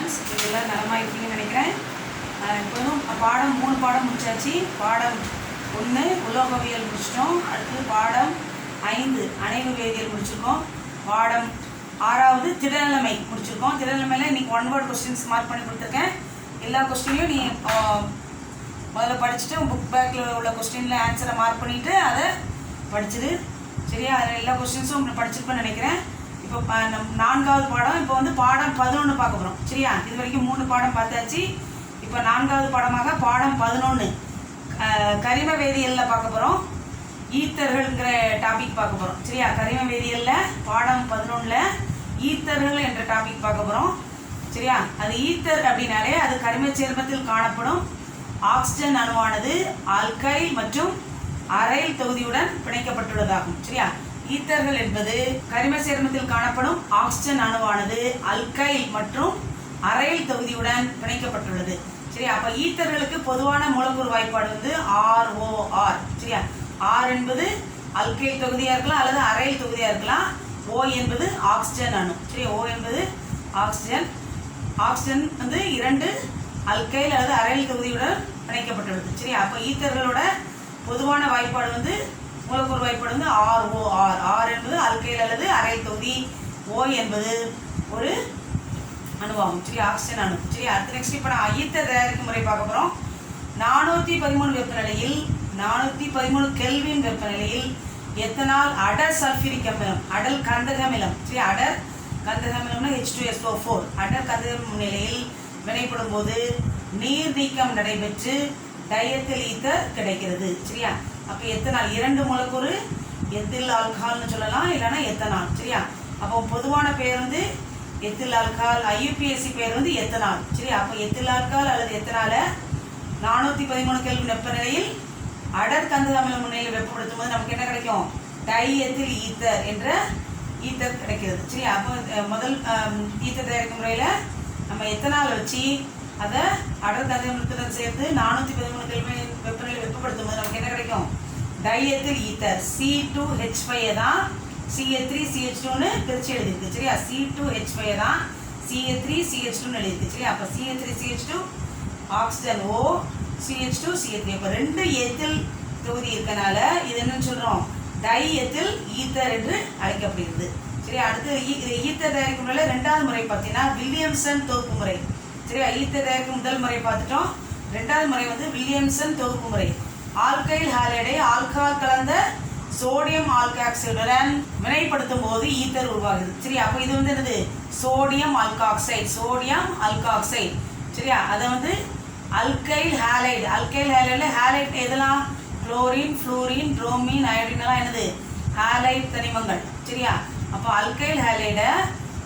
Students இதெல்லாம் நலமாக இருக்கீங்கன்னு நினைக்கிறேன். இப்போதும் பாடம் 3 பாடம் முடிச்சாச்சு. பாடம் 1 உலோகவியல் முடிச்சிட்டோம். அடுத்து பாடம் 5 அணைவு வேதியியல் முடிச்சிருக்கோம். பாடம் 6வது திடநிலைமை முடிச்சிருக்கோம். திடநிலைமையில் இன்றைக்கி 1 வேர்ட் கொஸ்டின்ஸ் மார்க் பண்ணி கொடுத்துருக்கேன். எல்லா கொஸ்டினையும் நீ முதல்ல படிச்சுட்டு புக் பேக்கில் உள்ள கொஸ்டினில் ஆன்சரை மார்க் பண்ணிவிட்டு அதை படிச்சுது. சரியா? அதில் எல்லா கொஸ்டின்ஸும் படிச்சிருப்பேன்னு நினைக்கிறேன். இப்போ 4வது பாடம். இப்போ வந்து பாடம் 11 பார்க்க போகிறோம். சரியா? இது வரைக்கும் 3 பாடம் பார்த்தாச்சு. இப்போ 4வது பாடமாக பாடம் 11 கரிம வேதியியலில் பார்க்க போகிறோம். ஈத்தர்கள்ங்கிற டாபிக் பார்க்க போகிறோம். சரியா? கரிம வேதியியலில் பாடம் 11ல் ஈத்தர்கள் என்ற டாபிக் பார்க்க போகிறோம். சரியா? அது ஈத்தர் அப்படின்னாலே அது கரிம சேர்மத்தில் காணப்படும் ஆக்சிஜன் அணுவானது ஆல்கைல் மற்றும் அரைல் தொகுதியுடன் பிணைக்கப்பட்டுள்ளதாகும். சரியா? ஈத்தர்கள் என்பது கரிம சேர்மத்தில் காணப்படும் ஆக்சிஜன் அணுவானது அல்கைல் மற்றும் அரைல் தொகுதியுடன் பிணைக்கப்பட்டுள்ளது. சரியா? அப்ப ஈத்தர்களுக்கு பொதுவான மூலக்கூறு வாய்ப்பாடு வந்து ROR. சரியா? R என்பது அல்கைல் தொகுதியா இருக்கலாம் அல்லது அரைல் தொகுதியா இருக்கலாம். O என்பது ஆக்சிஜன் அணு. சரியா? O என்பது ஆக்சிஜன். ஆக்சிஜன் வந்து 2 அல்கைல் அல்லது அரைல் தொகுதியுடன் பிணைக்கப்பட்டுள்ளது. சரியா? அப்ப ஈத்தர்களோட பொதுவான வாய்ப்பாடு வந்து மூலக்கூறு வாய்ப்பாடு வந்து ROR. R என்பது அல்கைல் அல்லது அரைல் தொகுதி. O என்பது ஒரு அணுவாகும். சரி, ஆக்சிஜன் அணு. சரி, அடுத்து நெக்ஸ்ட் இப்போ நான் ஈத்தர் தயாரிக்கும் முறை பார்க்க போகிறோம். 413 வெப்பநிலையில் 413 கெல்வின் வெப்பநிலையில் எத்தனால் அடர் சல்ஃபியூரிக் அமிலம், அடல் கந்தக அமிலம். சரி, அடர் கந்தக அமிலம்னா H2SO4. அடர் கந்தக நிலையில் வினைப்படும் போது நீர் நீக்கம் நடைபெற்று டைஎத்தில் ஈத்தர் கிடைக்கிறது. சரியா? அப்போ எத்தனால் 2 மூலக்கூறு எத்தில் ஆல்கஹால்னு சொல்லலாம், இல்லைன்னா எத்தனால். சரியா? அப்போ பொதுவான பெயர் வந்து எத்தில் ஆல்கஹால், IUPAC பெயர் வந்து எத்தனால். சரி, அப்போ எத்தில் ஆல்கஹால் அல்லது எத்தனால 413 கெல்வின் வெப்பநிலையில் அடர் கந்தக அமில முன்னிலையில் வெப்பப்படுத்தும் போது நமக்கு என்ன கிடைக்கும்? டைஎத்தில் ஈத்தர் என்ற ஈத்தர் கிடைக்கிறது. சரி, அப்போ முதல் ஈத்தர் தயாரிக்கும் முறையில் நம்ம எத்தனால் வச்சு அதை அடர் கந்தக அமிலத்துடன் சேர்த்து 413 கெல்வின் வெப்பநிலையில் வெப்பப்படுத்தும் போது நமக்கு என்ன கிடைக்கும்? டைஎத்தில் ஈத்தர். C2H5 தான் CH3CH2ன்னு பிரித்து எழுதிருக்கு. சரியா? C2H5 தான் CH3CH2ன்னு எழுதிருக்கு. சரியா? அப்போ CH3CH2 ஆக்சிஜன் O, CH2CH3. அப்போ 2 எத்தில் தொகுதி இருக்கனால இது என்னன்னு சொல்கிறோம்? டைஎத்தில் ஈத்தர் என்று அழைக்கப்படுகிறது. சரி, அடுத்து ஈத்தர் தயாரிக்கும் முறையில் 2வது முறை பார்த்தீங்கன்னா வில்லியம்சன் தொகுப்பு முறை. சரியா? ஈத்தர் தயாரிக்கும் முதல் முறை பார்த்துட்டோம். 2வது முறை வந்து வில்லியம்சன் தொகுப்பு முறை. ஆல்கைல் ஹாலைடை ஆல்கஹால் கலந்த சோடியம் ஆல்காக்சைடுடன் வினைப்படுத்தும் போது ஈத்தர் உருவாகுது. சரி, அப்போ இது வந்து என்னது? Sodium alkoxide. Sodium alkoxide. சரியா? அதை வந்து அல்கைல் ஹாலைடு. அல்கைல் ஹாலைடில் ஹாலைட் எதெல்லாம்? குளோரின், ஃப்ளூரின், புரோமின், அயோடின் எல்லாம் என்னது? ஹாலைட் தனிமங்கள். சரியா? அப்போ அல்கைல் ஹாலைடை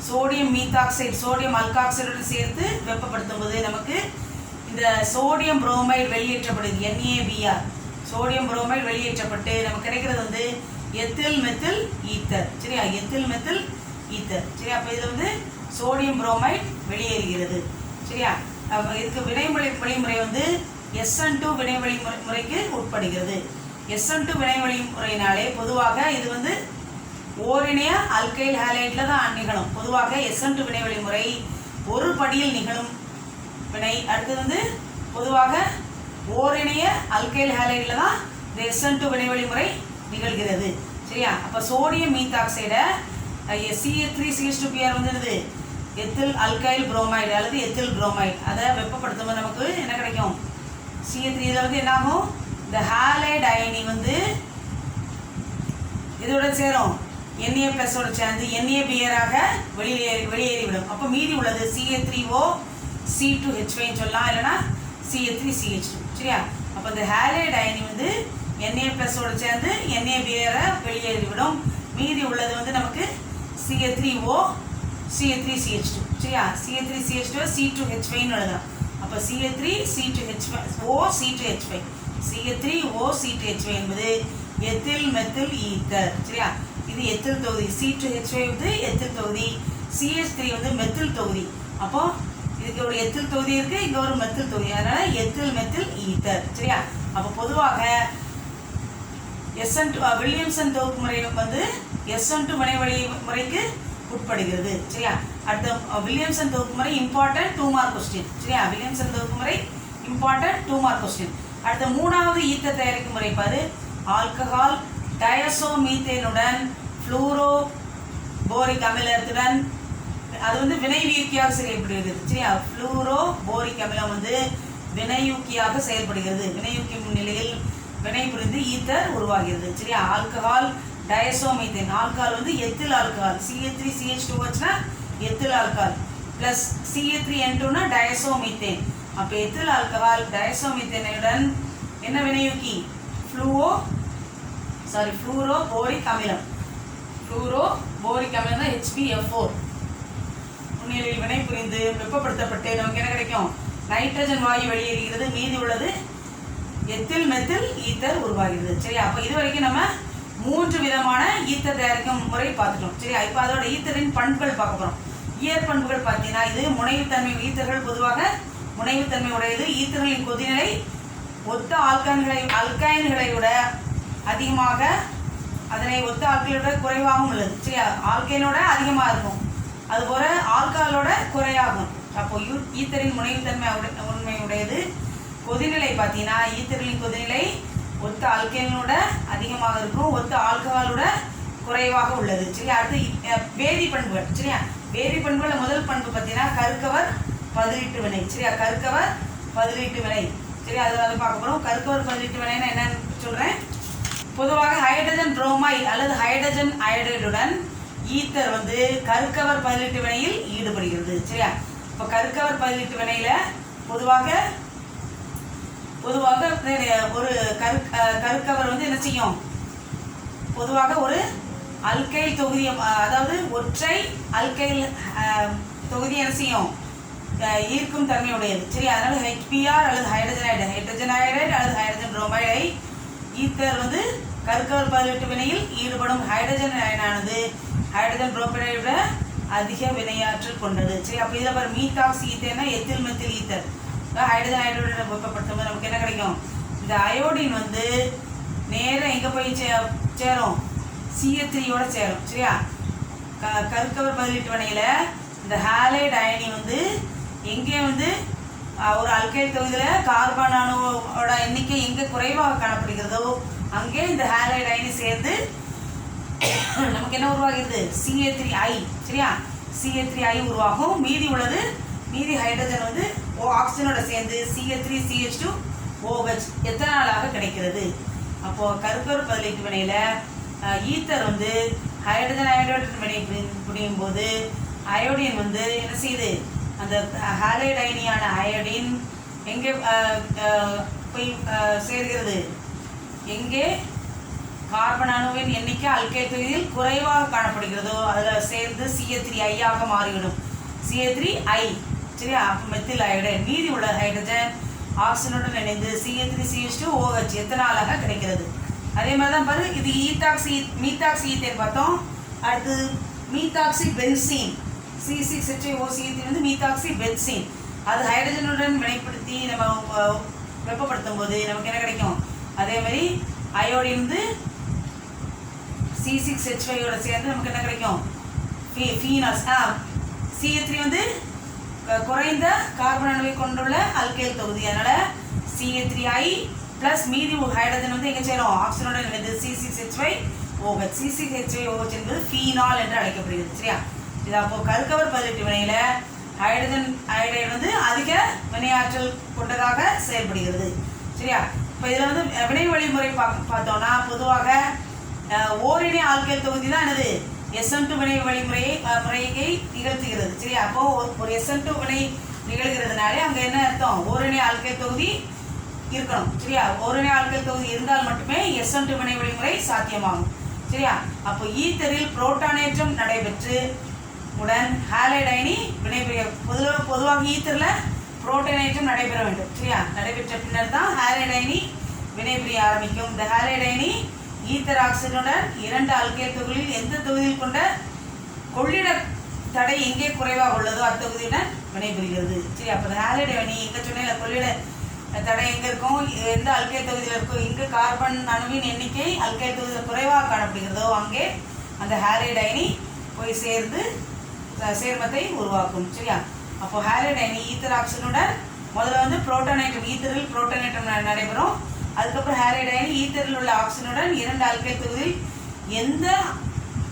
சோடியம் மீத்தாக்சைடு, சோடியம் ஆல்காக்சைடுடன் சேர்த்து வெப்பப்படுத்தும் போது நமக்கு இந்த சோடியம் புரோமைடு வெளியேற்றப்படுது. NaBr. சோடியம் புரோமைடு வெளியேற்றப்பட்டு நமக்கு கிடைக்கிறது வந்து எத்தில் மெத்தில் ஈத்தர். சரியா? Ethyl methyl ether. சரி, அப்போ இதில் வந்து சோடியம் புரோமைடு வெளியேறுகிறது. சரியா? இதுக்கு வினைவழி வழிமுறை வந்து SN2 வினைவழி முறைக்கு உட்படுகிறது. SN2 வினைவழி முறையினாலே பொதுவாக இது வந்து ஓரிணைய அல்கைல் ஹாலைடில் தான் நிகழும். பொதுவாக SN2 வினைவழி முறை ஒரு படியில் நிகழும் வினை. அடுத்தது வந்து பொதுவாக ஓரிணைய அல்கைல் ஹாலைடில் தான் இந்த SN2 வினைவழி முறை நிகழ்கிறது. சரியா? அப்போ சோடியம் மீத்தாக்சைடை CH3CH2Br வந்து என்னது? எத்தில் அல்கைல் புரோமைடு அல்லது எத்தில் புரோமைடு. அதை வெப்பப்படுத்தும் போது நமக்கு என்ன கிடைக்கும்? CH3. இதில் வந்து என்னாகும்? இந்த ஹாலைடு அயனி வந்து இதோட சேரும் Na+ஓட சேர்ந்து NaBr-ஆக வெளியேறிவிடும். அப்போ மீதி உள்ளது CH3O, C2H5 சொல்லலாம், இல்லைன்னா CH3CH2. சரியா? அப்போ இந்த ஹாலைடு அயனி வந்து Na+ஓட சேர்ந்து NaBr-ஐ வெளியேறிவிடும். மீதி உள்ளது வந்து நமக்கு CH3O, CH3CH2. சரியா? CH3CH2 C2H5ன்னு எழுதலாம். அப்போ CH3C2H5O C2H5. CH3O C2H5 என்பது எத்தில் மெத்தில் ஈத்தர். சரியா? இது எத்தில் தொகுதி. C2H5 வந்து எத்தில் தொகுதி. CH3 வந்து மெத்தில் தொகுதி. அப்போ இதுக்கு ஒரு எத்தில் தொகுதி இருக்குது, இங்கே ஒரு மெத்தில் தொகுதி. அதனால் எத்தில் மெத்தில் ஈத்தர். சரியா? அப்போ பொதுவாக SN2 வில்லியம்சன் தொகுப்பு முறை வந்து SN2 வினைவழி முறைக்கு உட்படுகிறது. சரியா? அடுத்த வில்லியம்சன் தொகுப்புமுறை இம்பார்ட்டன்ட் 2 மார்க் கொஸ்டின். சரியா? வில்லியம்சன் தொகுப்புமுறை இம்பார்ட்டன்ட் 2 மார்க் கொஸ்டின். அடுத்த மூணாவது ஈத்தர் தயாரிக்கும் முறை பாரு. ஆல்கஹால் டயசோமீத்தேனுடன் ஃப்ளூரோ போரிக் அமிலத்துடன் அது வந்து வினையூக்கியாக செயல்படுகிறது. சரியா? ஃப்ளூரோ போரிக் அமிலம் வந்து வினையூக்கியாக செயல்படுகிறது. வினையூக்கி நிலையில் வினை புரிந்து ஈத்தர் உருவாகிறது. சரியா? ஆல்கஹால் டயசோமீத்தேன். ஆல்கஹால் வந்து ethyl alcohol CH3CH2 ethyl alcohol plus CH3N2 டயசோமீத்தேன். அப்போ எத்தில் ஆல்கஹால் டயசோமீத்தேனுடன் என்ன வினையூக்கி? ஃப்ளூரோ போரிக் அமிலம். ஃப்ளூரோ போரிக் அமிலம் தான் HbF4 முன்னிலையில் வினை புரிந்து வெப்பப்படுத்தப்பட்டு நமக்கு என்ன கிடைக்கும்? நைட்ரஜன் வாயு வெளியேறுகிறது. மீதி உள்ளது எத்தில் மெத்தில் ஈத்தர் உருவாகிறது. சரியா? அப்போ இது வரைக்கும் நம்ம 3 விதமான ஈத்தர் தயாரிக்கும் முறை பார்த்துட்டோம். சரியா? இப்போ அதோட ஈத்தரின் பண்புகள் பார்க்க போகிறோம். இயற் பண்புகள் பார்த்தீங்கன்னா இது முனைவுத்தன்மை. ஈத்தர்கள் பொதுவாக முனைவுத்தன்மை உடையது. ஈத்தர்களின் கொதிநிலை ஒத்த அல்கைன்களை விட அதிகமாக, அதனை ஒத்த ஆல்கைனோட குறைவாகவும் உள்ளது. சரியா? ஆல்கைனோட அதிகமாக இருக்கும், அதுபோல ஆல்கஹாலோட குறையாகும். அப்போ ஈத்தரின் முனைவுத்தன்மை உடையது. கொதிநிலை பார்த்தீங்கன்னா ஈத்தர்களின் கொதிநிலை ஒத்த ஆல்கைனோட அதிகமாக இருக்கும், ஒத்த ஆல்கஹாலோட குறைவாக உள்ளது. சரியா? அடுத்து வேதி பண்புகள். சரியா? வேதி பண்புகள் முதல் பண்பு பார்த்தீங்கன்னா கருக்கவர் பதிலீட்டு வினை. சரியா? கருக்கவர் பதிலீட்டு வினை. சரியா? அதில் பார்க்க போகிறோம். கருக்கவர் பதிலீட்டு வினைன்னா என்னன்னு சொல்கிறேன். பொதுவாக ஹைட்ரஜன் புரோமைடு அல்லது ஹைட்ரஜன் அயோடைடுடன் ஈத்தர் வந்து கருக்கவர் பதிலீட்டு வினையில் ஈடுபடுகிறது. சரியா? இப்போ கருக்கவர் பதிலீட்டு வினையில பொதுவாக ஒரு கருக்கவர் வந்து என்ன செய்யும்? பொதுவாக ஒரு அல்கைல் தொகுதி, அதாவது ஒற்றை அல்கைல் தொகுதி என்ன செய்யும்? ஈர்க்கும் தன்மையுடையது. சரி, அதனால HBr அல்லது ஹைட்ரஜன் அயோடைடு அல்லது ஹைட்ரஜன் புரோமைடை ஈத்தர் வந்து கருக்கவர் பதிலீட்டு வினையில் ஈடுபடும் ஹைட்ரஜன் அயனானது ஹைட்ரஜன் புரோமைடை விட அதிக வினையாற்றல் கொண்டது. சரி, அப்போ இதில் பாரு மீத்தாக்சி ஈத்தர்னா ethyl methyl ether hydrogen iodide வெப்பப்படுத்தும் போது நமக்கு என்ன கிடைக்கும்? இந்த அயோடின் வந்து நேராக எங்கே போய் சேரும்? CH3யோட சேரும். சரியா? கருக்கவர் பதிலீட்டு வினையில் இந்த ஹாலைடு அயனி வந்து எங்கே வந்து ஒரு அல்கைல் தொகுதியில் கார்பன் அணுவோட எண்ணிக்கை எங்கே குறைவாக காணப்படுகிறதோ அங்கே இந்த ஹாலைடு அயனி சேர்ந்து நமக்கு என்ன உருவாகிறது? CH3I. சரியா? CH3I உருவாகும். மீதி ஹைட்ரஜன் வந்து ஆக்சிஜனோட சேர்ந்து CH3CH2OH எத்தனாலாக கிடைக்கிறது. அப்போது கருக்கவர் பதிலீட்டு வினையில் ஈத்தர் வந்து ஹைட்ரஜன் அயோடைடு வினை புரியும் போது அயோடின் வந்து என்ன செய்யுது? அந்த ஹாலைடு அயனியான அயோடின் எங்கே போய் சேர்கிறது? எங்கே கார்பன் அணுவின் எண்ணிக்கை அல்கைல் தொகுதியில் குறைவாக காணப்படுகிறதோ அதில் சேர்ந்து CH3I ஆக மாறிவிடும். CH3I. சரியா? அப்போ மெத்தில் அயோடைடு. மீதி உள்ள ஹைட்ரஜன் ஆக்சிஜனுடன் இணைந்து CH3CH2OH எத்தனாலாக கிடைக்கிறது. அதே மாதிரி தான் பாரு, இது மீத்தாக்சி ஈத்தேன் பார்த்தோம். அடுத்து மீத்தாக்சி பென்சீன் C6H5OC வந்து மீத்தாக்சி பென்சீன். அது ஹைட்ரஜனுடன் வினைப்படுத்தி நம்ம வெப்பப்படுத்தும் போது நமக்கு என்ன கிடைக்கும்? அதே மாதிரி அயோடின் வந்து C6H5ஓட சேர்ந்து நமக்கு என்ன கிடைக்கும்? ஃபீனால்ஸ். CH3 வந்து குறைந்த கார்பன் அணுவை கொண்டுள்ள அல்கைல் தொகுதி. அதனால் CH3I ப்ளஸ் மீதி ஹைட்ரஜன் வந்து எங்கே சேரும்? ஆக்சிஜனுடன் இணைந்து C6H5OH. C6H5OH என்பது ஃபீனால் என்று அழைக்கப்படுகிறது. சரியா? இது அப்போது கருக்கவர் பதிலீட்டு வினையில் ஹைட்ரஜன் அயோடைடு வந்து அதிக வினையாற்றல் கொண்டதாக செயல்படுகிறது. சரியா? இப்போ இதில் வந்து வினை வழிமுறை பார்த்தோம்னா பொதுவாக ஓரினை ஆல்கைல் தொகுதி தான் என்னது? SN2 வினை முறையை நிகழ்த்துகிறது. சரியா? அப்போது ஒரு SN2 வினை நிகழ்கிறதுனாலே அங்கே என்ன அர்த்தம்? ஓரினை ஆல்கைல் தொகுதி இருக்கணும். சரியா? ஓரினை ஆல்கைல் தொகுதி இருந்தால் மட்டுமே SN2 வினை வழிமுறை சாத்தியமாகும். சரியா? அப்போ ஈத்தரில் புரோட்டானேற்றம் நடைபெற்று உடன் ஹாலைடு அயனி வினைபுரிய பொதுவாக ஈத்தரில் புரோட்டானேற்றம் நடைபெற வேண்டும். சரியா? நடைபெற்ற பின்னர் தான் ஹாலைடு அயனி வினைபுரிய ஆரம்பிக்கும். இந்த ஹாலைடு அயனி ஈத்தர் ஆக்சிஜனுடன் 2 அல்கைல் தொகுதியில் எந்த தொகுதியில் கொண்ட கொள்ளிட தடை எங்கே குறைவாக உள்ளதோ அத்தொகுதியுடன் வினைபுரிகிறது. சரி, அப்போ இந்த ஹாலைடு அயனி எங்கே சொன்ன கொள்ளிட தடை எங்கே இருக்கும்? எந்த அல்கைல் தொகுதியில் இருக்கும்? இங்கு கார்பன் அணுவின் எண்ணிக்கை அல்கைல் தொகுதியில் குறைவாக காணப்படுகிறதோ அங்கே அந்த ஹாலைடு அயனி போய் சேர்ந்து சேர்மத்தை உருவாக்கும். சரியா? அப்போ ஹாலைடு அயனி ஈத்தர் ஆக்சிஜனுடன் முதல்ல வந்து புரோட்டானேற்றம், ஈத்தரில் புரோட்டானேற்றம் நடைபெறும். அதுக்கப்புறம் ஹாலைடு அயனி ஈத்தரில் உள்ள ஆக்சிஜனுடன் 2 ஆல்கைல் தொகுதியில் எந்த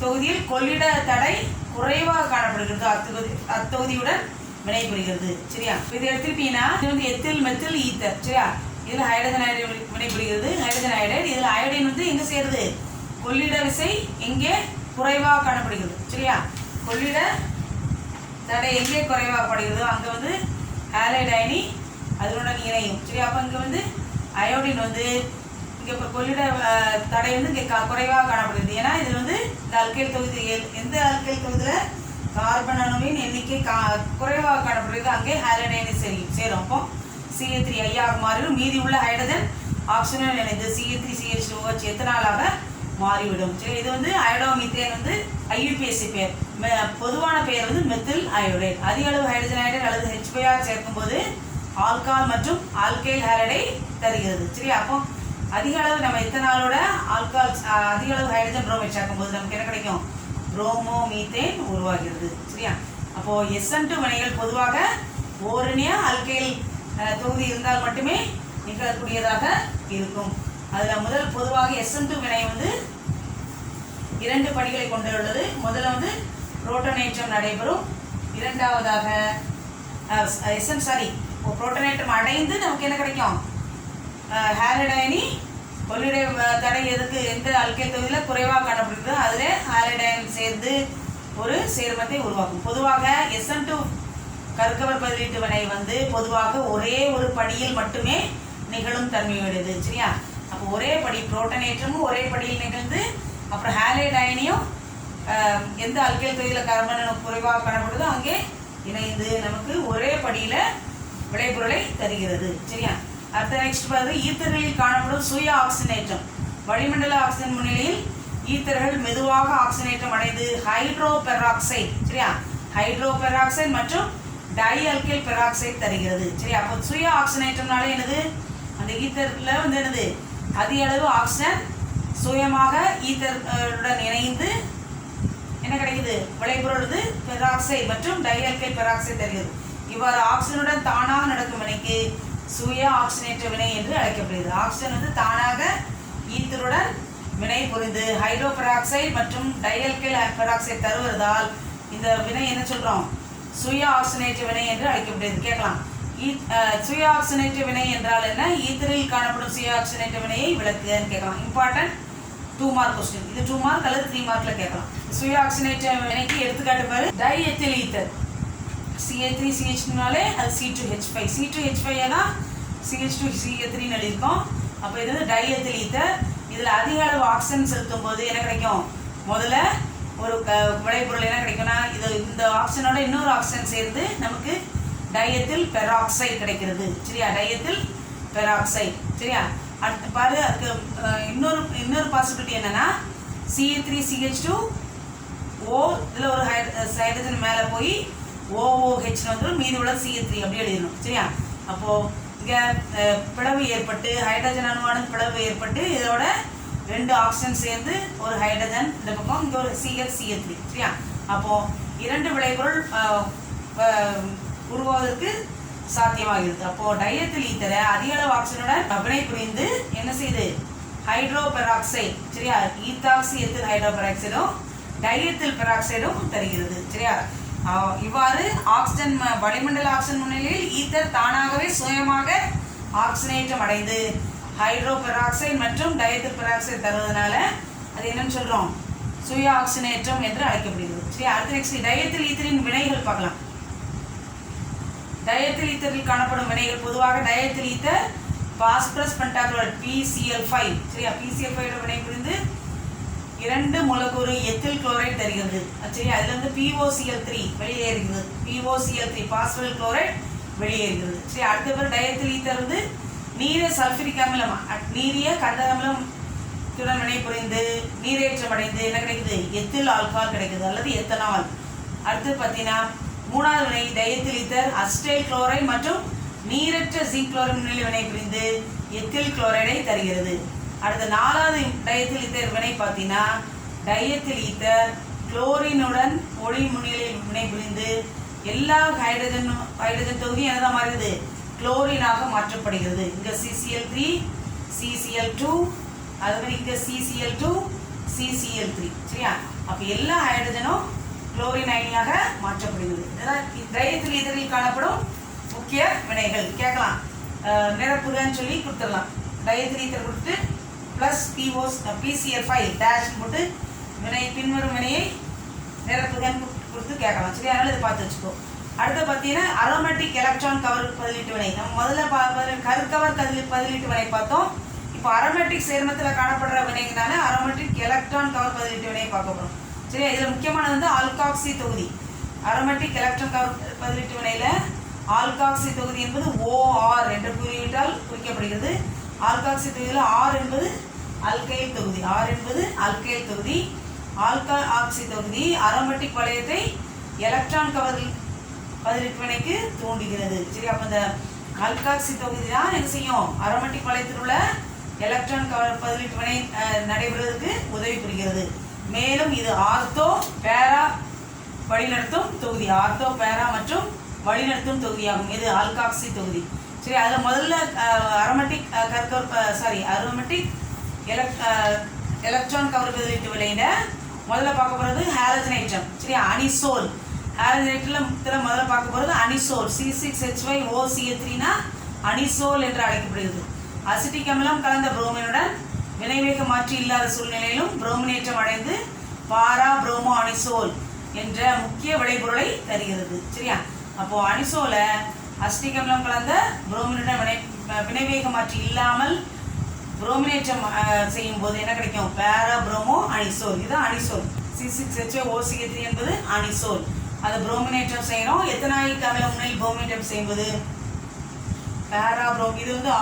தொகுதியில் கொள்ளிட தடை குறைவாக காணப்படுகிறது அத்தொகுதியுடன் வினைபுரிகிறது. சரியா? இது எடுத்துக்கிட்டீங்கன்னா இது வந்து எத்தில் மெத்தில் ஈத்தர். சரியா? இதில் ஹைட்ரஜன் அயோடைடு வினைபுரிகிறது. ஹைட்ரஜன் அயோடைடு இதில் அயோடின் வந்து எங்கே சேருது? கொள்ளிட விசை எங்கே குறைவாக காணப்படுகிறது. சரியா? கொள்ளிட தடை எங்கே குறைவாகப்படுகிறதோ அங்கே வந்து ஹாலைடு அயனி அதனுடன் இணையும். சரி, அப்போ இங்கே வந்து அயோடின் வந்து இங்கே இப்போ கொள்ளிட தடை வந்து இங்கே குறைவாக காணப்படுகிறது. ஏன்னா இது வந்து இந்த அல்கைல் தொகுதி எந்த அல்கைல் தொகுதியில் கார்பன் அணுவின் எண்ணிக்கை குறைவாக காணப்படுகிறது அங்கே ஹாலைடு அயனி சேரும். அப்போ CH3 ஐயாக மாறிடும். மீதி உள்ள ஹைட்ரஜன் ஆக்சிஜன் இணைந்து CH3CH2OH எத்தனாலாக மாறிவிடும். சரி, இது வந்து அயோடோமீத்தேன் வந்து IUPAC பெயர். பொதுவான பெயர் வந்து மெத்தில் அயோடைடு. அதிக அளவு ஹைட்ரஜன் அயோடைடு அல்லது HBr சேர்க்கும்போது ஆல்கால் மற்றும் ஆல்கைல் ஹாலைடை தருகிறது. சரி, அப்போ அதிக அளவு நம்ம எத்தனாலோட ஆல்கால் அதிக அளவு ஹைட்ரஜன் புரோமைட் சேர்க்கும்போது நமக்கு என்ன கிடைக்கும்? புரோமோமீத்தேன் உருவாகிறது. சரியா? அப்போ SN2 வினைகள் பொதுவாக ஓரினிய ஆல்கைல் தொகுதி இருந்தால் மட்டுமே நிகழக்கூடியதாக இருக்கும். அதில் முதல் பொதுவாக SN2 வினை வந்து 2 படிகளை கொண்டுள்ளது. முதல்ல வந்து புரோட்டானேற்றம் நடைபெறும். இரண்டாவதாக புரோட்டானேற்றம் அடைந்து நமக்கு என்ன கிடைக்கும்? ஹாலைடு அயனி கொள்ளிட தடை எதுக்கு எந்த அல்கைல் தொகுதியில் குறைவாக காணப்படுகிறது அதில் ஹாலைடு அயனி சேர்ந்து ஒரு சேர்மத்தை உருவாக்கும். பொதுவாக SN2 கருக்கவர் பதிலீட்டு வினை வந்து பொதுவாக ஒரே ஒரு படியில் மட்டுமே நிகழும் தன்மையுடையது. சரியா? அப்போ ஒரே படி புரோட்டானேற்றமும் ஒரே படியில் நிகழ்ந்து அப்புறம் ஹாலைடு அயனியும் எந்த அல்கைல் தொகுதியில் கார்பன் குறைவாக காணப்படுதோ அங்கே இணைந்து நமக்கு ஒரே படியில் விளைபொருளை தருகிறது. சரியா? அடுத்த நெக்ஸ்ட் பாருங்க, ஈத்தர்களில் காணப்படும் சுய ஆக்சிஜனேற்றம். வளிமண்டல ஆக்சிஜன் முன்னிலையில் ஈத்தர்கள் மெதுவாக ஆக்சிஜனேற்றம் அடைந்து ஹைட்ரோ பெராக்சைடு. சரியா? ஹைட்ரோ பெராக்சைடு மற்றும் டை அல்கைல் பெராக்சைடு தருகிறது. சரி, அப்போ சுய ஆக்சிஜனேற்றம்னாலே என்னது? அந்த ஈத்தர்ல வந்து என்னது? அதிக அளவு ஆக்சிஜன் சுயமாக ஈத்தருடன் இணைந்து என்ன கிடைக்குது? விளைபொருள் பெராக்சைடு மற்றும் டை அல்கைல் பெராக்சைடு தருகிறது. இவ்வாறு ஆக்சிஜனுடன் தானாக நடக்கும் வினைக்கு சுய ஆக்சிஜனேற்ற வினை என்று அழைக்கப்படுகிறது. ஆக்சிஜன் வந்து தானாக ஈத்தருடன் வினை புரிந்து ஹைட்ரோ பெராக்சைடு மற்றும் டை அல்கைல் பெராக்சைடு தருவதால் இந்த வினை என்ன சொல்றோம்? சுய ஆக்சிஜனேற்ற வினை என்று அழைக்கப்படுகிறது. கேட்கலாம், சுய ஆக்சிஜனேற்ற வினை என்றால் என்ன? ஈத்தரில் காணப்படும் சுய ஆக்சிஜனேற்ற வினையை விளக்குன்னு கேட்கலாம். Important 2 mark question. இது 2 மார்க் அல்லது 3 மார்க்ல கேட்கலாம். சுய ஆக்சிஜனேற்ற வினைக்கு எடுத்துக்காட்டு பாரு. டை எத்தில் ஈத்தர் CH3CH2னாலே அது C2H5. C2H5 தான் CH2CH3 எழுதியிருக்கோம். அப்போ இது வந்து டை எத்தில் ஈத்தர். இதில் அதிக அளவு ஆக்சிஜன் செலுத்தும் போது என்ன கிடைக்கும்? முதல்ல ஒரு விளைபொருள் என்ன கிடைக்கும்னா இந்த ஆக்சிஜனோட இன்னொரு ஆக்சிஜன் சேர்ந்து நமக்கு டைஎத்தில் பெராக்சைடு கிடைக்கிறது. சரியா? டைஎத்தில் பெராக்சைடு. சரியா? அடுத்து பாரு, அதுக்கு இன்னொரு பாசிபிலிட்டி என்னன்னா CH3CH2O இதில் ஒரு ஹைட்ரஜன் மேலே போய் OOH வந்துடும். மீதி உள்ள CH3 அப்படி எழுதிடணும். சரியா? அப்போது இங்கே பிளவு ஏற்பட்டு ஹைட்ரஜன் அணுவானது பிளவு ஏற்பட்டு இதோட 2 ஆக்சிஜன் சேர்ந்து ஒரு ஹைட்ரஜன் இந்த பக்கம் இங்கே ஒரு CH3. சரியா? அப்போது 2 விளைபொருள் உருவாவதற்கு சாத்தியமாகிறது. அப்போது டைஎத்தில் ஈத்தரை அதிக அளவு ஆக்சிஜனுடன் வினை புரிந்து என்ன செய்யுது? Hydro peroxide. சரியா? ஈத்தாக்சி எத்தில் ஹைட்ரோ பெராக்சைடும் டைஎத்தில் பெராக்சைடும் தருகிறது. சரியா? இவ்வாறு ஆக்சிஜன் வளிமண்டல ஆக்சிஜன் முன்னிலையில் ஈத்தர் தானாகவே சுயமாக ஆக்சிஜனேற்றம் அடைந்து ஹைட்ரோ பெராக்சைடு மற்றும் டைஎத்தில் பெராக்சைடு தருவதனால அது என்னன்னு சொல்றோம்? சுய ஆக்சிஜனேற்றம் என்று அழைக்கப்படுகிறது. சரி, அடுத்து நெக்ஸ்ட் டைஎத்தில் ஈத்தரின் வினைகள் பார்க்கலாம். டைஎத்தில் ஈத்தரில் காணப்படும் வினைகள் பொதுவாக டைஎத்தில் ஈத்தர் பாஸ்பரஸ் பென்டாக்ளோரைடு PCl5. சரியா? PCl5 வினை புரிந்து 2 மூலக்கூறு எத்தில் குளோரைடு தருகிறது. சரி, அதுல இருந்து POCl3 வெளியேறுகிறது. POCl3 பாஸ்பரல் குளோரைடு வெளியேறுகிறது. சரி, அடுத்த டைஎத்தில் ஈத்தர் வந்து நீர சல்ஃபரிக் அமிலம் நீரிய கந்தக அமிலம் வினை புரிந்து நீரேற்றம் அடைந்து என்ன கிடைக்குது? எத்தில் ஆல்கஹால் கிடைக்குது அல்லது எத்தனால். அடுத்து பார்த்தீங்கன்னா 3வது வினை டைஎத்தில் ஈத்தர் அசிட்டைல் குளோரைடு மற்றும் நீரற்ற ஜிங்க் குளோரைடு முன்னிலை வினை புரிந்து எத்தில் குளோரைடை தருகிறது. அடுத்த 4வது டைஎத்தில் ஈத்தர் வினை பார்த்தீங்கன்னா டைஎத்தில் ஈத்தர் குளோரினுடன் ஒளி முன்னிலையில் வினைபுரிந்து எல்லா ஹைட்ரஜன் தொகுதியும் என்னதான் மாறுது, குளோரினாக மாற்றப்படுகிறது. இங்கே CCl3 CCl2, அது மாதிரி இங்கே CCl2 CCl3. சரியா? அப்போ எல்லா ஹைட்ரஜனும் குளோரின் அயனியாக மாற்றப்படுகிறது. இதெல்லாம் டைஎத்தில் ஈதரில் காணப்படும் முக்கிய வினைகள். கேட்கலாம், நிரப்புகன்னு சொல்லி கொடுத்துடலாம். டைஎத்தில் ஈதர் கொடுத்து ப்ளஸ் PCl5 டேஷ் போட்டு வினை பின்வரும் வினையை நிரப்புகன்னு கொடுத்து கேட்கலாம். சரி, அதனால் இதை பார்த்து வச்சுக்கோ. அடுத்து பார்த்தீங்கன்னா அரோமேட்டிக் எலக்ட்ரான் கவர் பதிலீட்டு வினை. நம்ம முதல்ல கருக்கவர் பதிலீட்டு வினை பார்த்தோம். இப்போ அரோமேட்டிக் சேர்மத்தில் காணப்படுற வினைங்கனால அரோமேட்டிக் எலக்ட்ரான் கவர் பதிலீட்டு வினையை பார்க்க போகிறோம். சரி, இதில் முக்கியமானது வந்து ஆல்காக்சி தொகுதி. அரோமேட்டிக் எலக்ட்ரான் கவர் பதிலீட்டு வினையில் ஆல்காக்சி தொகுதி என்பது OR என்ற குறியீட்டால் குறிக்கப்படுகிறது. ஆல்காக்சி தொகுதியில் R என்பது அல்கைல் தொகுதி. R என்பது அல்கைல் தொகுதி. ஆல்காக்சி தொகுதி அரோமேட்டிக் வளையத்தை எலக்ட்ரான் கவர் பதிலீட்டு வினைக்கு தூண்டுகிறது. சரி, அப்போ இந்த ஆல்காக்சி தொகுதி தான் என்ன செய்யும், அரோமேட்டிக் வளையத்தில் உள்ள எலக்ட்ரான் கவர் பதிலீட்டு வினை நடைபெறுவதற்கு உதவி புரிகிறது. மேலும் இது ஆர்த்தோ பேரா வழிநடத்தும் தொகுதி. ஆர்த்தோ பேரா மற்றும் வழிநடத்தும் தொகுதியாகும். இது ஆல்காக்சி தொகுதி. சரி, அதில் முதல்ல அரோமேட்டிக் அரோமேட்டிக் எலக்ட்ரான் கவர் பதிலீட்டு வினையில முதல்ல பார்க்க போகிறது ஹாலஜனைட்டம். சரி, அனிசோல். ஹாலஜனைட்டில் முதல்ல பார்க்க போகிறது அனிசோல். C6H5OCl3 அனிசோல் என்று அழைக்கப்படுகிறது. அசிட்டிக் அமிலம் கலந்த புரோமினுடன் வினைவேக மாற்றி இல்லாத சூழ்நிலையிலும் புரோமினேற்றம் அடைந்து பாரா புரோமோ அனிசோல் என்ற முக்கிய விளைபொருளை தருகிறது. சரியா? அப்போ அனிசோலை அசிட்டிக் அமிலம் கலந்த புரோமினுடன் வினைவேக மாற்றி இல்லாமல் புரோமினேற்றம் செய்யும் போது என்ன கிடைக்கும், பாரா புரோமோ அனிசோல். இதுதான் அனிசோல். C6H5OCl3 என்பது அனிசோல். அதை புரோமினேற்றம் செய்யணும். எத்தனாயிக் அமிலம் முன்னில் புரோமினேற்றம் செய்யும்போது பாரா புரோம். இது வந்து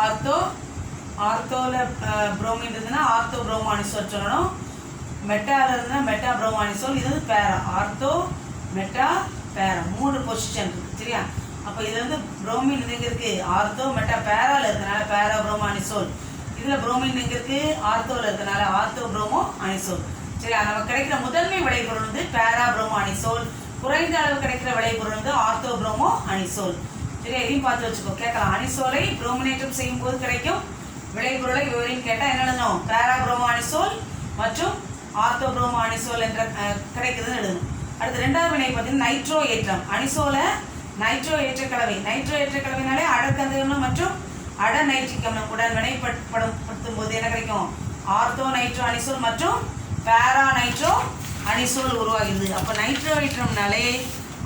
ஆர்த்தோவில் புரோமின் இருந்ததுன்னா ஆர்த்தோ புரோமோ அனிசோல் சொல்லணும். மெட்டாவில் இருந்ததுன்னா மெட்டா புரோமோ அனிசோல். இது வந்து பேரா. ஆர்த்தோ மெட்டா பேரா 3 பொசிஷன் இருக்குது. சரியா? அப்போ இது வந்து புரோமின் எங்கே இருக்குது, ஆர்த்தோ மெட்டா பேராவில் இருக்கிறனால பேரா புரோமோ அனிசோல். இதில் புரோமின் எங்கே இருக்குது, ஆர்த்தோவில் இருக்கிறனால ஆர்த்தோ புரோமோ அனிசோல். சரி, நமக்கு கிடைக்கிற முதன்மை விளைபொருள் வந்து பேரா புரோமோ அனிசோல். குறைந்த அளவு கிடைக்கிற விளைபொருள் வந்து ஆர்த்தோ புரோமோ அனிசோல். சரி, எதையும் பார்த்து வச்சுக்கோ. கேட்கலாம், அனிசோலை புரோமினேற்றம் செய்யும் போது கிடைக்கும் விளைபொருளை விவரின்னு கேட்டால் என்ன எழுதணும், பேரா புரோமோ அனிசோல் மற்றும் ஆர்த்தோ புரோமோ அனிசோல் என்ற கிடைக்குதுன்னு எழுதணும். அடுத்து ரெண்டாவது வினை பார்த்தீங்கன்னா நைட்ரோ ஏற்றம். அனிசோலை நைட்ரோ ஏற்ற கலவை. நைட்ரோ ஏற்ற கலவைனாலே அடக்கந்தகம் மற்றும் அட நைட்ரிக் அமிலம் உடன் வினைப்படுத்தும் போது என்ன கிடைக்கும், ஆர்த்தோ நைட்ரோ அனிசோல் மற்றும் பேரா நைட்ரோ அனிசோல் உருவாகிறது. அப்போ நைட்ரோ ஏற்றம்னாலே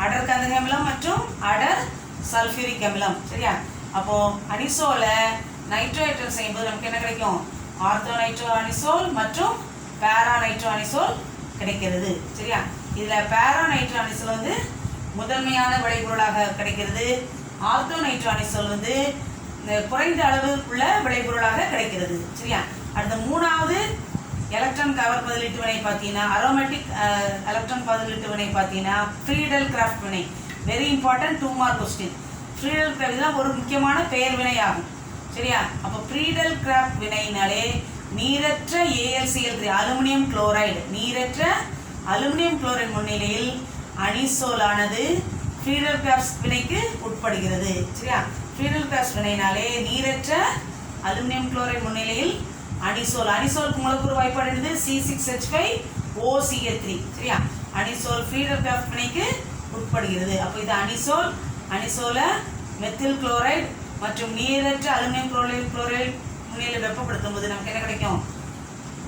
அடற்கந்தக அமிலம் மற்றும் அடர் சல்ஃபியூரிக் அமிலம். சரியா? அப்போ அனிசோலை நைட்ரோ ஏற்றம் செய்யும்போது நமக்கு என்ன கிடைக்கும், ஆர்த்தோ நைட்ரோ அனிசோல் மற்றும் பேரா நைட்ரோ அனிசோல் கிடைக்கிறது. சரியா? இதில் பேரா நைட்ரோ அனிசோல் வந்து முதன்மையான விளைபொருளாக கிடைக்கிறது. ஆர்த்தோ நைட்ரோ அனிசோல் வந்து குறைந்த அளவு உள்ள விளைபொருளாக கிடைக்கிறது. சரியா? அடுத்த மூணாவது எலக்ட்ரான் கவர் பதிலீட்டு வினை பார்த்தீங்கன்னா அரோமேட்டிக் எலக்ட்ரான் பதிலீட்டு வினை பார்த்தீங்கன்னா ஃப்ரீடல் கிராஃப்ட் வினை. Very important 2 mark question. Friedel Crafts தான் ஒரு முக்கியமான பெயர் வினை ஆகும். சரியா? அப்போ ஃப்ரீடல் கிராஃப்ட் வினையினாலே நீரற்ற AlCl3 அலுமினியம் குளோரைடு, நீரற்ற அலுமினியம் குளோரைடு முன்னிலையில் அனிசோலானது ஃப்ரீடல் கிராஃப்ட் வினைக்கு உட்படுகிறது. சரியா? ஃப்ரீடல் கிராஃப்ட் வினையினாலே நீரற்ற அலுமினியம் குளோரைடு முன்னிலையில் அனிசோல். அனிசோலுக்கு மூலக்கூறு வாய்ப்பாடு என்னது, C6H5OCl3. சரியா? அனிசோல் ஃப்ரீடல் கிராஃப்ட் வினைக்கு உட்படுகிறது. அப்போ இது அனிசோல். அனிசோலை மெத்தில் குளோரைடு மற்றும் நீரற்ற அலுமினியம் குளோரைடு முன்னிலையில் வெப்பப்படுத்தும் போது நமக்கு என்ன கிடைக்கும்,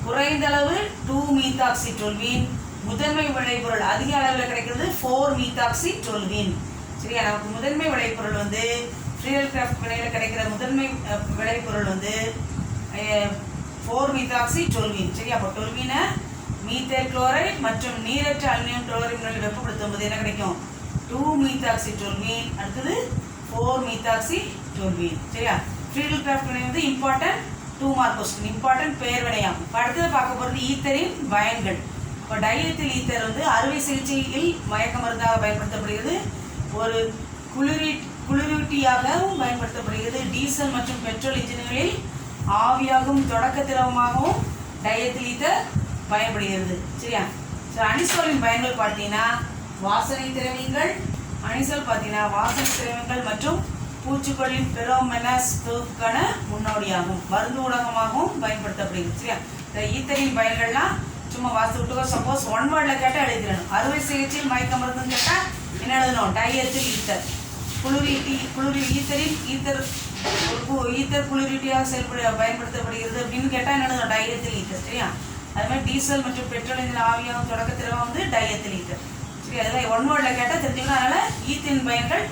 குறைந்த அளவு 2-மீத்தாக்சிடோல்வீன். முதன்மை விளைபொருள் அதிக அளவில் கிடைக்கிறது 4-மீத்தாக்சிடோல்வீன். சரியா? நமக்கு முதன்மை விளைபொருள் வந்து ஃப்ரீடல் கிராஃப்ட் வினையில் கிடைக்கிற முதன்மை விளைபொருள் வந்து 4-மீத்தாக்சிடோல்வீன். சரியா? அப்போ டொல்வீனை மீத்தேல் குளோரைடு மற்றும் நீரற்ற அலுமினியம் குளோரைடு முன்னிலையில் வெப்பப்படுத்தும் போது என்ன கிடைக்கும், 2-மீத்தாக்சிடோல்வீன். அடுத்தது 4-மீத்தாக்சிடோல்வீன். சரியா? ஃப்ரீடல் கிராஃப்ட் வினை வந்து இம்பார்ட்டன்ட் 2 மார்க் கொஸ்டின், இம்பார்ட்டன்ட் பெயர் வினையாகும். இப்போ அடுத்தது பார்க்க போகிறது ஈத்தரின் பயன்கள். இப்போ டைஎத்தில் ஈத்தர் வந்து அறுவை சிகிச்சையில் மயக்க மருந்தாக பயன்படுத்தப்படுகிறது. ஒரு குளிரூட்டியாகவும் பயன்படுத்தப்படுகிறது. டீசல் மற்றும் பெட்ரோல் இன்ஜின்களில் ஆவியாகவும் தொடக்க திரவமாகவும் டைஎத்தில் ஈத்தர் பயன்படுகிறது. சரியா? ஸோ அனிசோலின் பயன்கள் பார்த்தீங்கன்னா வாசனை திரவியங்கள், அனிசோல் பார்த்தீங்கன்னா வாசனை திரவியங்கள் மற்றும் பூச்சிக்கொல்லின் பெரோமெனஸ் தொகுப்புக்கான முன்னோடியாகும், மருந்து ஊடகமாகவும் பயன்படுத்தப்படுகிறது. சரியா? இந்த ஈத்தரின் பயன்கள்லாம் சும்மா வாசி விட்டுக்கோ. சப்போஸ் ஒன் வேர்டில் கேட்டால் எழுதிடணும். அறுவை சிகிச்சையில் மயக்க மருந்துன்னு கேட்டால் என்ன எழுதணும்? டைஎத்தில் ஈத்தர். ஈத்தரில் ஈத்தர் குளிரூட்டியாக பயன்படுத்தப்படுகிறது அப்படின்னு கேட்டால் என்ன எழுதணும்? டைஎத்தில் ஈத்தர். சரியா? அது மாதிரி டீசல் மற்றும் பெட்ரோல் இதில் ஆவியாகும் தொடக்க திரவம் வந்து டைஎத்தில் ஈத்தர். சரி, அதெல்லாம் ஒன் வேர்டில் கேட்டால் தெரிஞ்சுக்கணும். அதனால் ஈத்தின் பயன்கள்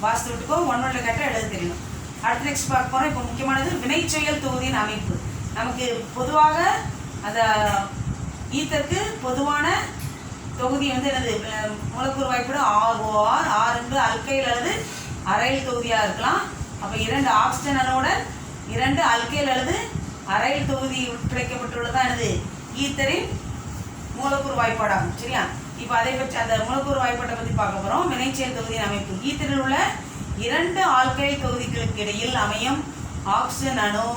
வாசித்து விட்டுக்கோ. ஒன் வேர்டில் கேட்டால் எழுத தெரியணும். அடுத்து நெக்ஸ்ட் பார்க்க போகிறோம். இப்போ முக்கியமானது வினைச்சொயல் தொகுதியின் அமைப்பு. நமக்கு பொதுவாக அந்த ஈத்தருக்கு பொதுவான தொகுதி வந்து என்னது? மூலக்கூறு வாய்ப்பாடு ROR. ஆர் என்று அல்கைல் அல்லது அரைல் தொகுதியாக இருக்கலாம். அப்போ 2 ஆக்சிஜன் அணுவுடன் 2 அல்கைல் அல்லது அரைல் தொகுதி பிழைக்கப்பட்டுள்ளதான் என்னது? ஈத்தரின் மூலக்கூறு வாய்ப்பாடாகும். சரியா? இப்போ அதை பற்றி அந்த மூலக்கூறு வாய்ப்பாட்டை பற்றி பார்க்க போகிறோம். வினைச்செயல் தொகுதியின் அமைப்பு. ஈத்தரில் உள்ள 2 ஆல்கைல் தொகுதிகளுக்கு இடையில் அமையும் ஆக்சிஜன் அணு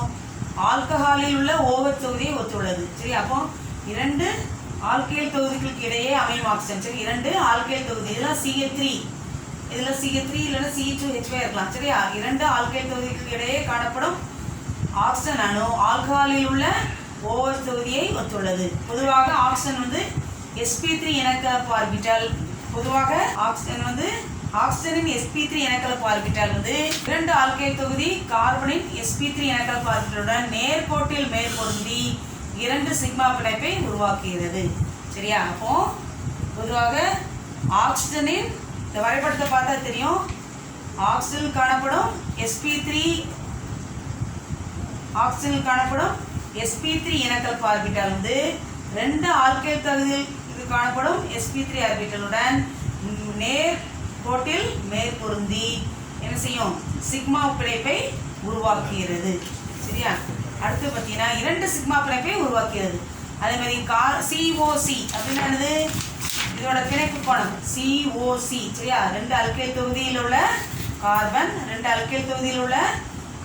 ஆல்கஹாலில் உள்ள OH தொகுதியை ஒத்துள்ளது. சரி, அப்போ 2 ஆல்கைல் தொகுதிகளுக்கு இடையே அமையும் ஆக்சிஜன். சரி, 2 ஆல்கைல் தொகுதி. இதெல்லாம் CH3, இதில் CH3 இல்லைன்னா CH2H5 இருக்கலாம். சரியா? 2 ஆல்கைல் தொகுதிகளுக்கு இடையே காணப்படும் ஆக்சிஜன் அணு ஆல்கஹாலில் உள்ள OH தொகுதியை ஒத்துள்ளது. பொதுவாக ஆக்சிஜன் வந்து sp3 இனக்கலப்பு ஆர்பிட்டால். பொதுவாக ஆக்சிஜனின் sp3 இனக்கலப்பு ஆர்பிட்டால் வந்து 2 ஆல்கைல் தொகுதி கார்பனின் sp3 இனக்கலப்பு ஆர்பிட்டாலுடன் நேர்கோட்டில் மேற்பொருந்தி 2 சிக்மா பிணைப்பை உருவாக்குகிறது. சரியா? அப்போ பொதுவாக ஆக்சிஜனின் இந்த வரைபடத்தை பார்த்தா தெரியும். ஆக்சிஜனில் காணப்படும் sp3 இனக்கலப்பு ஆர்பிட்டால் வந்து 2 ஆல்கைல் தொகுதியில் காணப்படும் sp3 ஆர்பிட்டாலுடன் நேர் கோட்டில் மேற்பொருந்தி என்ன செய்யும்? சிக்மா பிணைப்பை உருவாக்குகிறது. சரியா? அடுத்து பார்த்தீங்கன்னா 2 சிக்மா பிணைப்பை உருவாக்குகிறது. அதே மாதிரி COC அப்படின்னா என்னது? இதோட பிணைப்பு கோணம் COC. சரியா? 2 அல்கைல் தொகுதியில் உள்ள கார்பன், 2 அல்கைல் தொகுதியில் உள்ள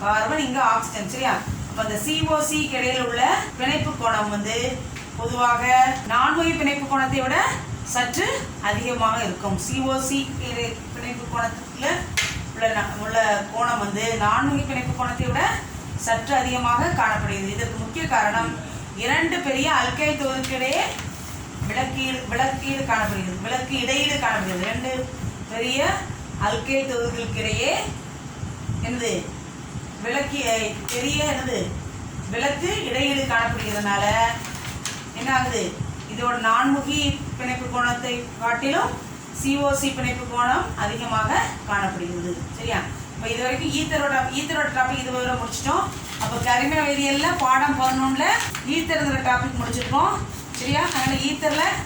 கார்பன், இங்கே ஆக்சிஜன். சரியா? அப்போ அந்த COC இடையில் உள்ள பிணைப்பு கோணம் வந்து பொதுவாக நான்முகி பிணைப்பு கோணத்தை விட சற்று அதிகமாக இருக்கும். COC பிணைப்பு கோணத்தில் உள்ள கோணம் வந்து நான்முகி பிணைப்பு கோணத்தை விட சற்று அதிகமாக காணப்படுகிறது. இதற்கு முக்கிய காரணம் 2 பெரிய அல்கைல் தொகுதிக்கிடையே விளக்கீடு காணப்படுகிறது. விளக்கு இடையீடு காணப்படுகிறது. 2 பெரிய அல்கைல் தொகுதிகளுக்கிடையே என்னது? விளக்கு இடையீடு காணப்படுகிறதுனால என்ன ஆகுது? இதோட நான்முகி பிணைப்பு கோணத்தை காட்டிலும் COC பிணைப்பு கோணம் அதிகமாக காணப்படுகிறது. சரியா? இப்போ இது வரைக்கும் ஈத்தரோட டாபிக் இது வரை முடிச்சிட்டோம். அப்போ கரிம வேதியியலில் பாடம் 11ல் ஈத்தருங்கிற டாபிக் முடிச்சிருக்கோம். சரியா? அதனால் ஈத்தரில்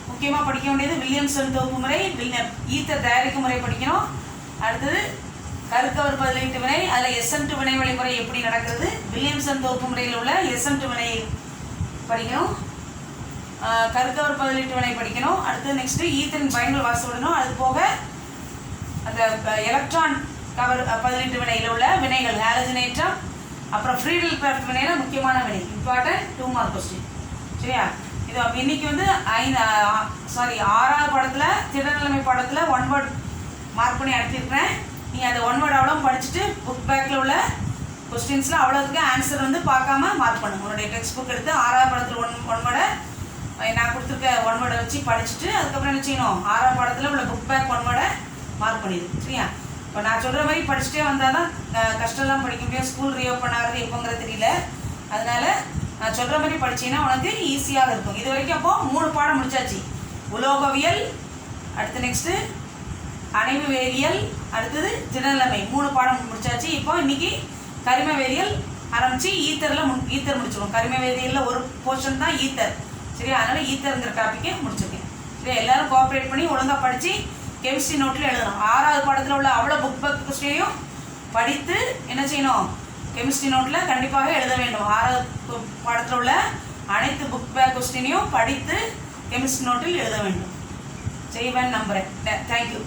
முக்கியமாக படிக்க வேண்டியது வில்லியம்சன் தொகுப்பு முறை, ஈத்தர் தயாரிக்கும் முறை படிக்கணும். அடுத்தது கருக்கவர் பதிலீட்டு வினை, அதில் SN2 வினை வழிமுறை எப்படி நடக்கிறது, வில்லியம்சன் தொகுப்பு முறையில் உள்ள SN2 வினையை படிக்கணும். கருக்கவர் பதிலீட்டு வினை படிக்கணும். அடுத்து நெக்ஸ்ட்டு ஈத்தரின் பயன்கள் வாசி விடணும். அது போக அந்த எலக்ட்ரான் கவர் பதிலீட்டு வினையில் உள்ள வினைகள் ஹாலஜனேற்றம், அப்புறம் ஃப்ரீடல் கிராஃப்ட் வினையில் முக்கியமான வினை, இம்பார்ட்டன்ட் 2 மார்க் கொஸ்டின். சரியா? இது இன்னைக்கு வந்து 6வது பாடத்தில் திடநிலைமை பாடத்தில் 1 வேர்ட் மார்க் பண்ணி அனுப்பியிருக்கிறேன். நீங்கள் அந்த 1 வேர்ட் அவ்வளோ படிச்சுட்டு புக் பேக்கில் உள்ள கொஸ்டின்ஸில் அவ்வளோத்துக்கு ஆன்சர் வந்து பார்க்காம மார்க் பண்ணுங்க. உங்களுடைய டெக்ஸ்ட் புக் எடுத்து 6வது பாடத்தில் 1 வேர்டை நான் கொடுத்துருக்க 1 வேர்டை வச்சு படிச்சுட்டு அதுக்கப்புறம் என்ன செய்யணும்? 6வது பாடத்தில் உள்ள புக் பேக் 1 வேர்டை மார்க் பண்ணிடுது. சரியா? இப்போ நான் சொல்கிற மாதிரி படிச்சுட்டே வந்தால் தான் கஷ்டம்லாம் படிக்க முடியும். ஸ்கூல் ரீஓப்பன் ஆகிறது எப்போங்கிறது தெரியல. அதனால் நான் சொல்கிற மாதிரி படித்தீங்கன்னா உனக்கு ஈஸியாக இருக்கும். இது வரைக்கும் அப்போது 3 பாடம் முடிச்சாச்சு. உலோகவியல், அடுத்து நெக்ஸ்ட்டு அணைவு வேதியியல், அடுத்தது திடநிலைமை, 3 பாடம் முடிச்சாச்சு. இப்போ இன்றைக்கி கரிம வேதியியல் ஆரம்பித்து ஈத்தர் முடிச்சிருக்கோம். கரிம வேதியியலில் ஒரு போர்ஷன் தான் ஈத்தர். சரியா? அதனால் ஈத்தருங்கிற டாப்பிக்கே முடிச்சிருக்கேன். சரி, எல்லோரும் கோஆப்ரேட் பண்ணி ஒழுங்காக படித்து கெமிஸ்ட்ரி நோட்டில் எழுதணும். 6வது பாடத்தில் உள்ள அவ்வளோ புக் பேக் கொஸ்டினையும் படித்து என்ன செய்யணும்? கெமிஸ்ட்ரி நோட்டில் கண்டிப்பாக எழுத வேண்டும். 6வது பாடத்தில் உள்ள அனைத்து புக் பேக் கொஸ்டினையும் படித்து கெமிஸ்ட்ரி நோட்டில் எழுத வேண்டும். செய்வேன் நம்புகிறேன். தேங்க்யூ.